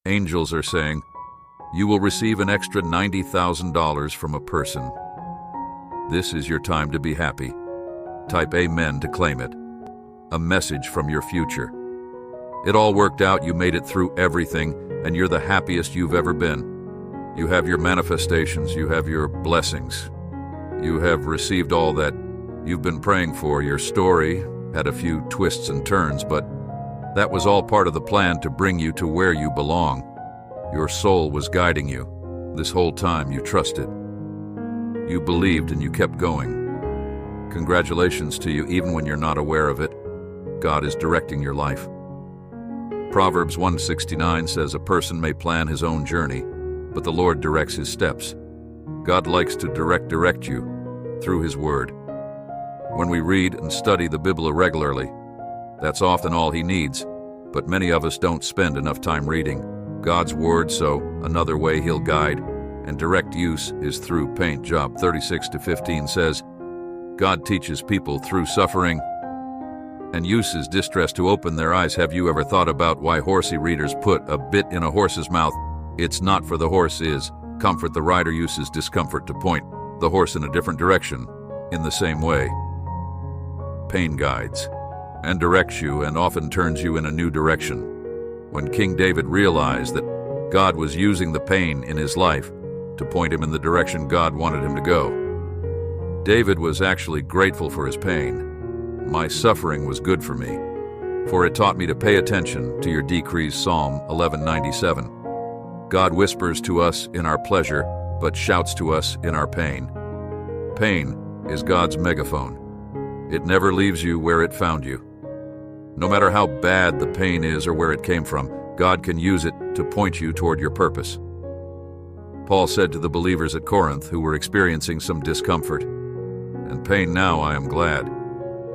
Angels are saying, you will receive an extra $90,000 from a person. This is your time to be happy. Type Amen to claim it. A message from your future. It all worked out, you made it through everything, and you're the happiest you've ever been. You have your manifestations, you have your blessings. You have received all that you've been praying for. Your story had a few twists and turns, but that was all part of the plan to bring you to where you belong. Your soul was guiding you. This whole time you trusted. You believed and you kept going. Congratulations to you, even when you're not aware of it. God is directing your life. Proverbs 1:69 says, a person may plan his own journey, but the Lord directs his steps. God likes to direct you through His Word. When we read and study the Bible regularly, that's often all He needs, but many of us don't spend enough time reading God's Word, so another way He'll guide and direct use is through paint. Job 36:15 says, God teaches people through suffering and uses distress to open their eyes. Have you ever thought about why horsey readers put a bit in a horse's mouth? It's not for the horse is comfort. The rider uses discomfort to point the horse in a different direction. In the same way, pain guides and directs you and often turns you in a new direction. When King David realized that God was using the pain in his life to point him in the direction God wanted him to go, David was actually grateful for his pain. My suffering was good for me, for it taught me to pay attention to your decrees. Psalm 11:97. God whispers to us in our pleasure, but shouts to us in our pain. Pain is God's megaphone. It never leaves you where it found you. No matter how bad the pain is or where it came from, God can use it to point you toward your purpose. Paul said to the believers at Corinth who were experiencing some discomfort and pain, now I am glad,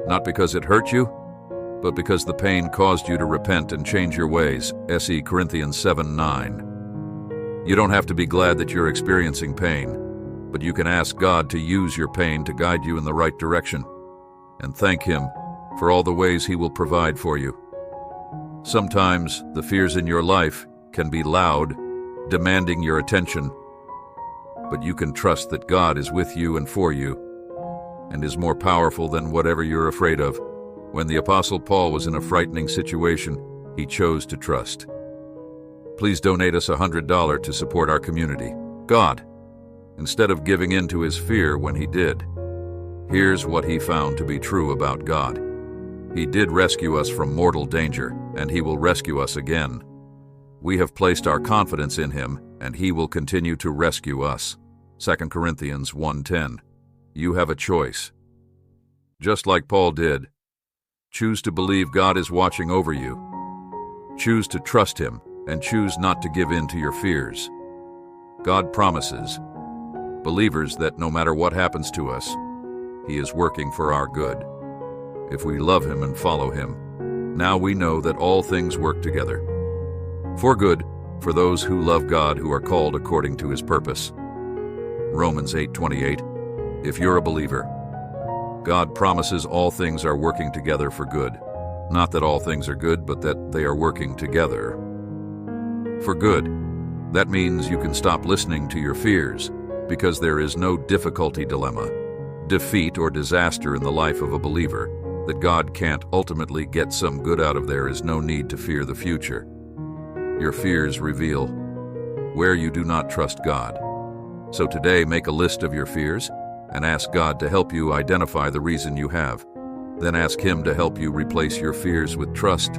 not because it hurt you, but because the pain caused you to repent and change your ways. 2 Corinthians 7:9. You don't have to be glad that you're experiencing pain, but you can ask God to use your pain to guide you in the right direction, and thank Him for all the ways He will provide for you. Sometimes the fears in your life can be loud, demanding your attention, but you can trust that God is with you and for you, and is more powerful than whatever you're afraid of. When the Apostle Paul was in a frightening situation, he chose to trust. Please donate us $100 to support our community. God, instead of giving in to his fear when he did, here's what he found to be true about God. He did rescue us from mortal danger, and He will rescue us again. We have placed our confidence in Him, and He will continue to rescue us. 2 Corinthians 1:10. You have a choice. Just like Paul did, choose to believe God is watching over you. Choose to trust Him, and choose not to give in to your fears. God promises believers that no matter what happens to us, He is working for our good. If we love Him and follow Him, now we know that all things work together for good for those who love God, who are called according to His purpose. Romans 8:28. If you're a believer, God promises all things are working together for good. Not that all things are good, but that they are working together for good. That means you can stop listening to your fears, because there is no difficulty, dilemma, defeat, or disaster in the life of a believer that God can't ultimately get some good out of. There is no need to fear the future. Your fears reveal where you do not trust God. So today, make a list of your fears and ask God to help you identify the reason you have. Then ask Him to help you replace your fears with trust.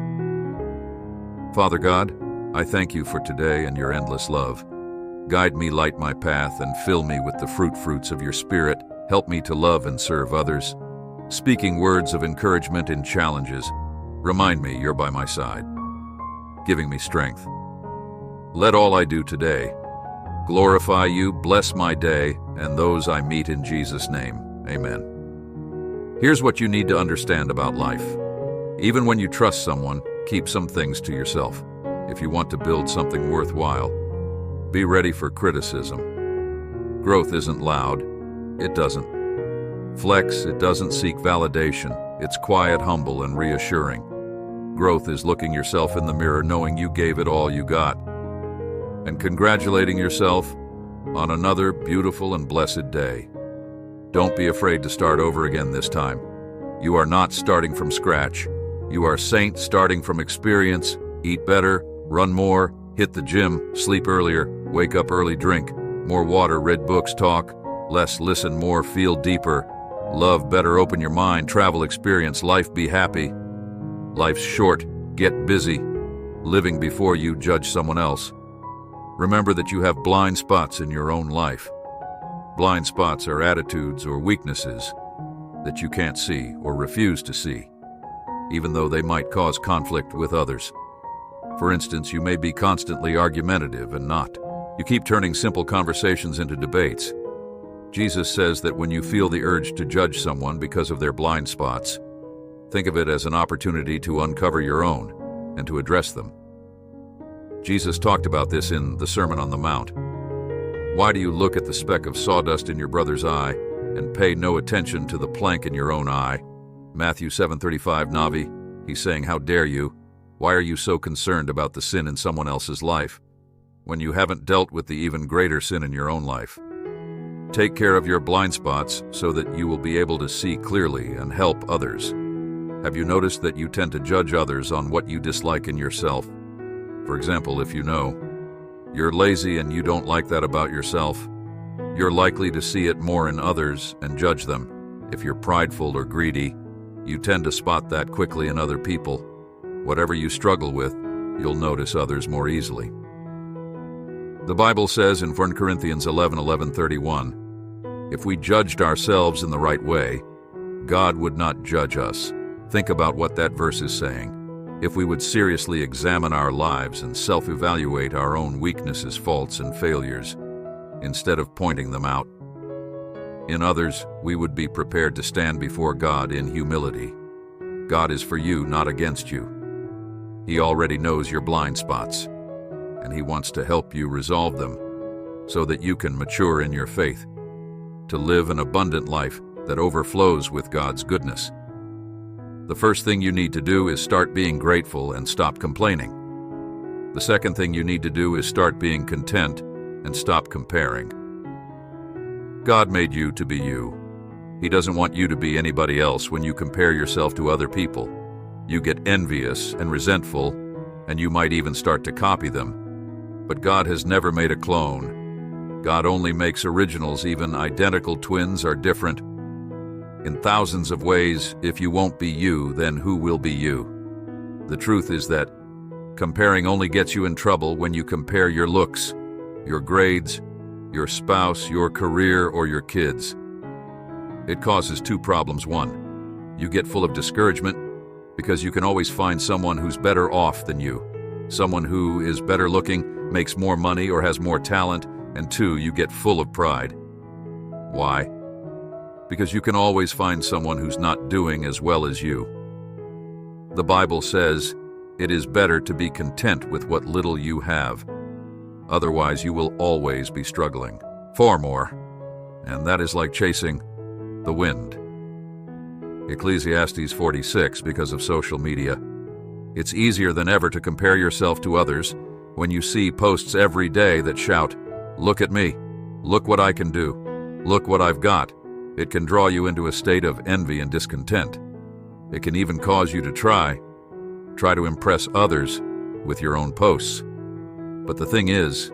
Father God, I thank You for today and Your endless love. Guide me, light my path, and fill me with the fruits of Your Spirit. Help me to love and serve others, speaking words of encouragement in challenges. Remind me You're by my side, giving me strength. Let all I do today glorify You. Bless my day and those I meet in Jesus' name. Amen. Here's what you need to understand about life. Even when you trust someone, keep some things to yourself. If you want to build something worthwhile, be ready for criticism. Growth isn't loud. It doesn't flex. It doesn't seek validation. It's quiet, humble, and reassuring. Growth is looking yourself in the mirror, knowing you gave it all you got. and congratulating yourself on another beautiful and blessed day. Don't be afraid to start over again this time. You are not starting from scratch. You are saints starting from experience. Eat better, run more, hit the gym, sleep earlier, wake up early, drink more water, read books, talk less, listen more, feel deeper, love better, open your mind, travel, experience life, be happy. Life's short, get busy, living before you judge someone else. Remember that you have blind spots in your own life. Blind spots are attitudes or weaknesses that you can't see or refuse to see, even though they might cause conflict with others. For instance, you may be constantly argumentative and not. You keep turning simple conversations into debates. Jesus says that when you feel the urge to judge someone because of their blind spots, think of it as an opportunity to uncover your own and to address them. Jesus talked about this in the Sermon on the Mount. Why do you look at the speck of sawdust in your brother's eye and pay no attention to the plank in your own eye? Matthew 7:35 Navi, he's saying, how dare you? Why are you so concerned about the sin in someone else's life when you haven't dealt with the even greater sin in your own life? Take care of your blind spots so that you will be able to see clearly and help others. Have you noticed that you tend to judge others on what you dislike in yourself? For example, if you know you're lazy and you don't like that about yourself, you're likely to see it more in others and judge them. If you're prideful or greedy, you tend to spot that quickly in other people. Whatever you struggle with, you'll notice others more easily. The Bible says in 1 Corinthians 11:31, if we judged ourselves in the right way, God would not judge us. Think about what that verse is saying. If we would seriously examine our lives and self-evaluate our own weaknesses, faults, and failures, instead of pointing them out in others, we would be prepared to stand before God in humility. God is for you, not against you. He already knows your blind spots, and He wants to help you resolve them so that you can mature in your faith, to live an abundant life that overflows with God's goodness. The first thing you need to do is start being grateful and stop complaining. The second thing you need to do is start being content and stop comparing. God made you to be you. He doesn't want you to be anybody else. When you compare yourself to other people, you get envious and resentful, and you might even start to copy them. But God has never made a clone. God only makes originals. Even identical twins are different in thousands of ways. If you won't be you, then who will be you? The truth is that comparing only gets you in trouble. When you compare your looks, your grades, your spouse, your career, or your kids, it causes two problems. One, you get full of discouragement because you can always find someone who's better off than you, someone who is better looking, makes more money, or has more talent. And two, you get full of pride. Why? Because you can always find someone who's not doing as well as you. The Bible says it is better to be content with what little you have. Otherwise, you will always be struggling for more, and that is like chasing the wind. Ecclesiastes 46, because of social media. It's easier than ever to compare yourself to others when you see posts every day that shout, "Look at me, look what I can do, look what I've got." It can draw you into a state of envy and discontent. It can even cause you to try to impress others with your own posts. But the thing is,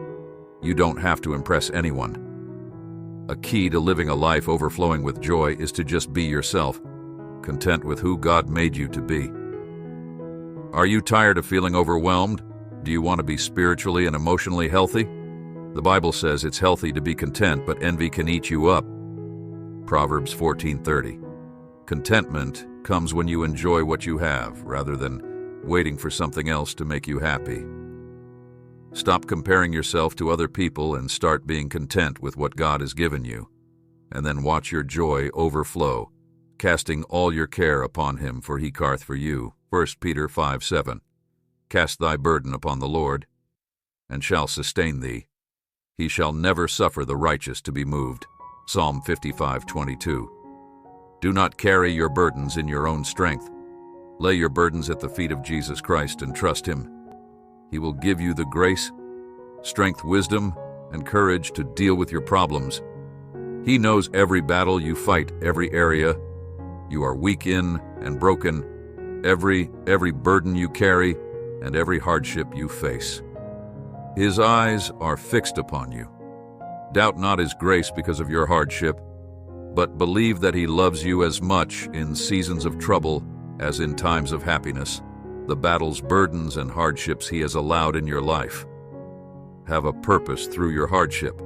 you don't have to impress anyone. A key to living a life overflowing with joy is to just be yourself, content with who God made you to be. Are you tired of feeling overwhelmed? Do you want to be spiritually and emotionally healthy? The Bible says it's healthy to be content, but envy can eat you up. Proverbs 14:30. Contentment comes when you enjoy what you have, rather than waiting for something else to make you happy. Stop comparing yourself to other people and start being content with what God has given you. And then watch your joy overflow, casting all your care upon Him, for He careth for you. 1 Peter 5:7. Cast thy burden upon the Lord, and shall sustain thee. He shall never suffer the righteous to be moved. Psalm 55:22. Do not carry your burdens in your own strength. Lay your burdens at the feet of Jesus Christ and trust Him. He will give you the grace strength, wisdom, and courage to deal with your problems. He knows every battle you fight, every area you are weak in and broken, every burden you carry, and every hardship you face. His eyes are fixed upon you. Doubt not his grace because of your hardship, but believe that he loves you as much in seasons of trouble as in times of happiness, the battles, burdens, and hardships he has allowed in your life. Have a purpose through your hardship.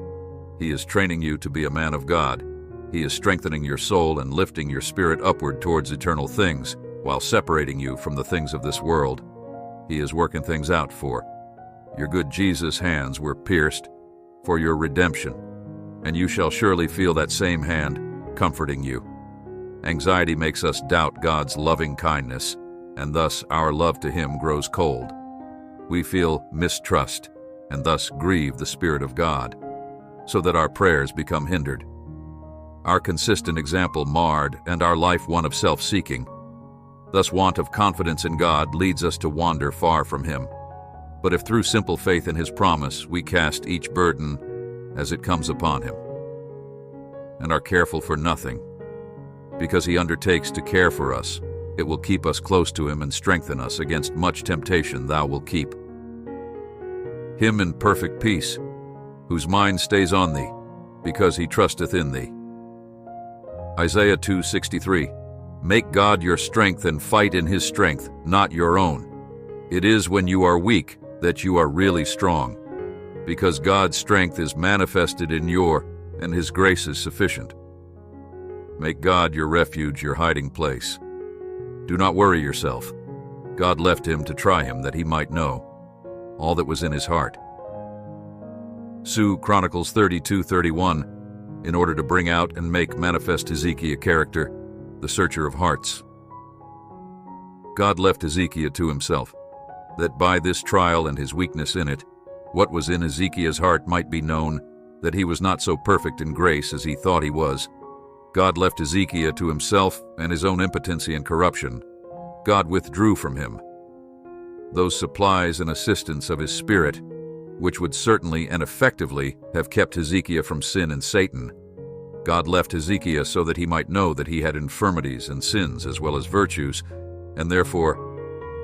He is training you to be a man of God. He is strengthening your soul and lifting your spirit upward towards eternal things, while separating you from the things of this world. He is working things out for your good. Jesus' hands were pierced for your redemption, and you shall surely feel that same hand comforting you. Anxiety makes us doubt God's loving kindness, and thus our love to him grows cold. We feel mistrust, and thus grieve the Spirit of God, so that our prayers become hindered. Our consistent example marred, and our life one of self-seeking. Thus want of confidence in God leads us to wander far from him. But if through simple faith in his promise we cast each burden as it comes upon him, and are careful for nothing, because he undertakes to care for us, it will keep us close to him and strengthen us against much temptation. Thou wilt keep him in perfect peace, whose mind stays on thee, because he trusteth in thee. Isaiah 2:63. Make God your strength and fight in his strength, not your own. It is when you are weak that you are really strong, because God's strength is manifested in your, and his grace is sufficient. Make God your refuge, your hiding place. Do not worry yourself. God left him to try him, that he might know all that was in his heart. Chronicles 32:31, in order to bring out and make manifest Hezekiah character, the searcher of hearts. God left Hezekiah to himself, that by this trial and his weakness in it, what was in Hezekiah's heart might be known, that he was not so perfect in grace as he thought he was. God left Hezekiah to himself and his own impotency and corruption. God withdrew from him those supplies and assistance of his Spirit, which would certainly and effectively have kept Hezekiah from sin and Satan. God left Hezekiah so that he might know that he had infirmities and sins as well as virtues, and therefore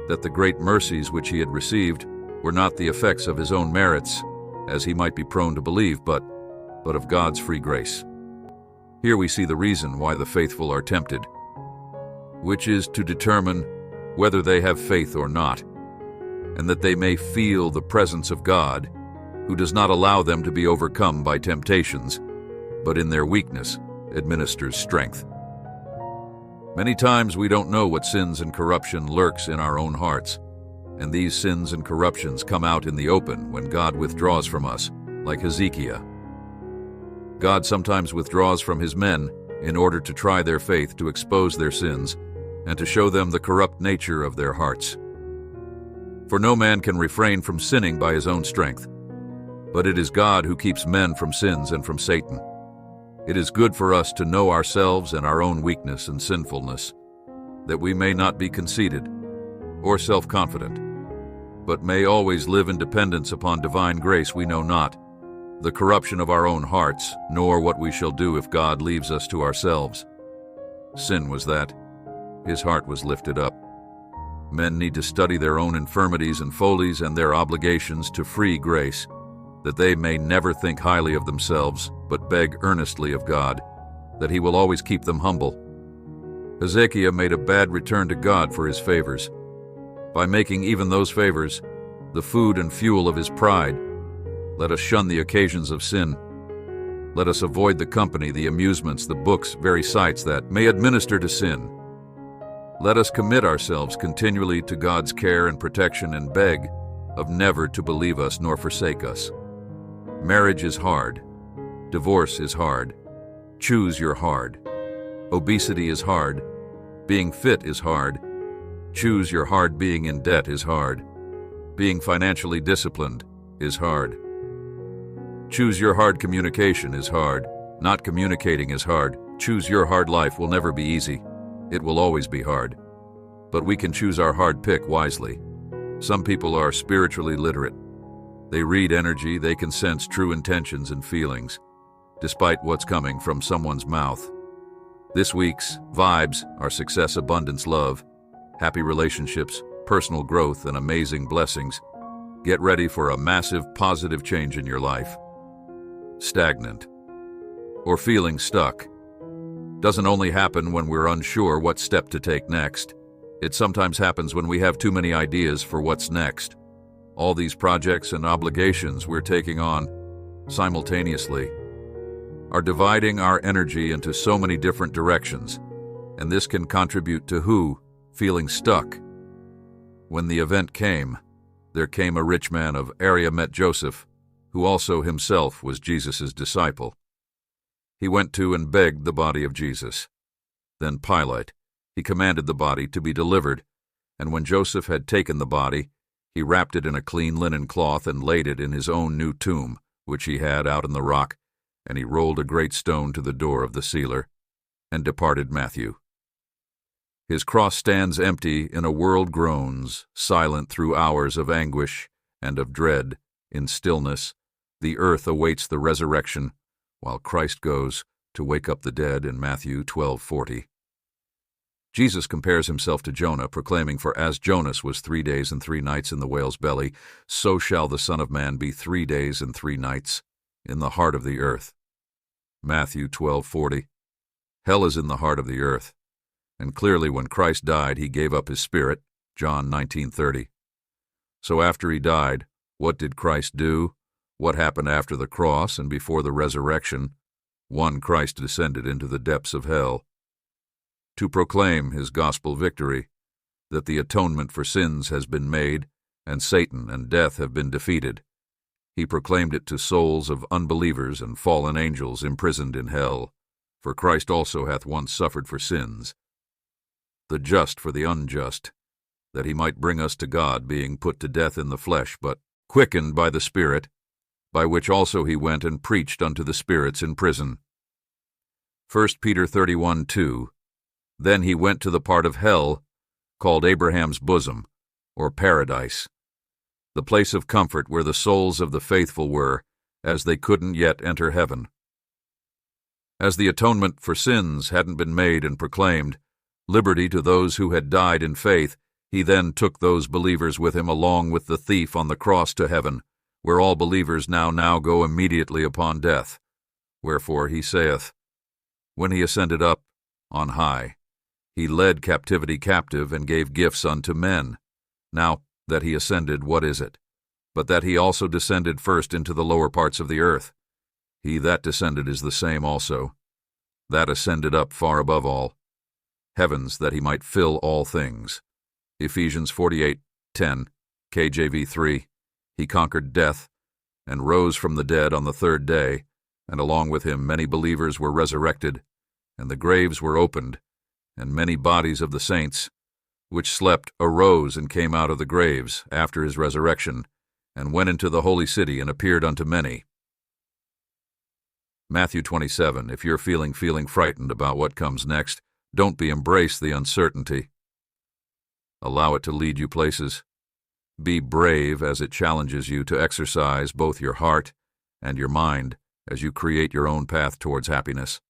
that the great mercies which he had received were not the effects of his own merits, as he might be prone to believe, but of God's free grace. Here we see the reason why the faithful are tempted, which is to determine whether they have faith or not, and that they may feel the presence of God, who does not allow them to be overcome by temptations, but in their weakness administers strength. Many times we don't know what sins and corruption lurks in our own hearts, and these sins and corruptions come out in the open when God withdraws from us, like Hezekiah. God sometimes withdraws from his men in order to try their faith, to expose their sins, and to show them the corrupt nature of their hearts. For no man can refrain from sinning by his own strength, but it is God who keeps men from sins and from Satan. It is good for us to know ourselves and our own weakness and sinfulness, that we may not be conceited or self-confident, but may always live in dependence upon divine grace. We know not the corruption of our own hearts, nor what we shall do if God leaves us to ourselves. Sin was that. His heart was lifted up. Men need to study their own infirmities and follies and their obligations to free grace, that they may never think highly of themselves, but beg earnestly of God, that he will always keep them humble. Hezekiah made a bad return to God for his favors, by making even those favors the food and fuel of his pride. Let us shun the occasions of sin. Let us avoid the company, the amusements, the books, very sights that may administer to sin. Let us commit ourselves continually to God's care and protection, and beg of never to believe us nor forsake us. Marriage is hard. Divorce is hard. Choose your hard. Obesity is hard. Being fit is hard. Choose your hard. Being in debt is hard. Being financially disciplined is hard. Choose your hard. Communication is hard. Not communicating is hard. Choose your hard. Life will never be easy. It will always be hard. But we can choose our hard pick wisely. Some people are spiritually literate. They read energy, they can sense true intentions and feelings, despite what's coming from someone's mouth. This week's vibes are success, abundance, love, happy relationships, personal growth, and amazing blessings. Get ready for a massive positive change in your life. Stagnant or feeling stuck doesn't only happen when we're unsure what step to take next. It sometimes happens when we have too many ideas for what's next. All these projects and obligations we're taking on simultaneously are dividing our energy into so many different directions, and this can contribute to feeling stuck. When the event came, there came a rich man of area met Joseph, who also himself was Jesus' disciple. He went to and begged the body of Jesus. Then Pilate, he commanded the body to be delivered, and when Joseph had taken the body, he wrapped it in a clean linen cloth and laid it in his own new tomb, which he had out in the rock, and he rolled a great stone to the door of the sealer, and departed. Matthew. His cross stands empty in a world groans, silent through hours of anguish and of dread. In stillness, the earth awaits the resurrection, while Christ goes to wake up the dead in Matthew 12:40. Jesus compares himself to Jonah, proclaiming, "For as Jonas was 3 days and 3 nights in the whale's belly, so shall the Son of Man be 3 days and 3 nights in the heart of the earth." Matthew 12:40. Hell is in the heart of the earth, and clearly when Christ died, he gave up his spirit, John 19:30. So after he died, what did Christ do? What happened after the cross and before the resurrection? Christ descended into the depths of hell to proclaim his gospel victory, that the atonement for sins has been made, and Satan and death have been defeated. He proclaimed it to souls of unbelievers and fallen angels imprisoned in hell. For Christ also hath once suffered for sins, the just for the unjust, that he might bring us to God, being put to death in the flesh, but quickened by the Spirit, by which also he went and preached unto the spirits in prison. 1 Peter 31:2. Then he went to the part of hell called Abraham's bosom, or paradise, the place of comfort where the souls of the faithful were, as they couldn't yet enter heaven. As the atonement for sins hadn't been made and proclaimed liberty to those who had died in faith, he then took those believers with him along with the thief on the cross to heaven, where all believers now go immediately upon death. Wherefore he saith, when he ascended up on high, he led captivity captive and gave gifts unto men. Now that he ascended, what is it? But that he also descended first into the lower parts of the earth. He that descended is the same also, that ascended up far above all heavens, that he might fill all things. Ephesians 48:10, KJV 3. He conquered death and rose from the dead on the third day, and along with him many believers were resurrected, and the graves were opened, and many bodies of the saints, which slept, arose and came out of the graves after his resurrection, and went into the holy city and appeared unto many. Matthew 27. If you're feeling frightened about what comes next, don't embrace the uncertainty. Allow it to lead you places. Be brave as it challenges you to exercise both your heart and your mind as you create your own path towards happiness.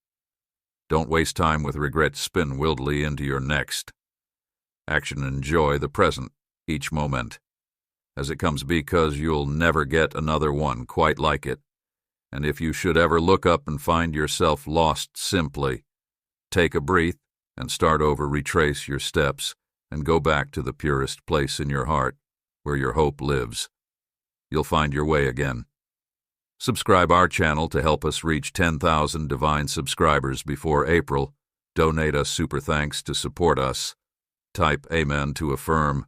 Don't waste time with regret. Spin wildly into your next action. Enjoy the present, each moment, as it comes, because you'll never get another one quite like it. And if you should ever look up and find yourself lost, simply take a breath and start over. Retrace your steps and go back to the purest place in your heart, where your hope lives. You'll find your way again. Subscribe our channel to help us reach 10,000 divine subscribers before April. Donate us super thanks to support us. Type Amen to affirm.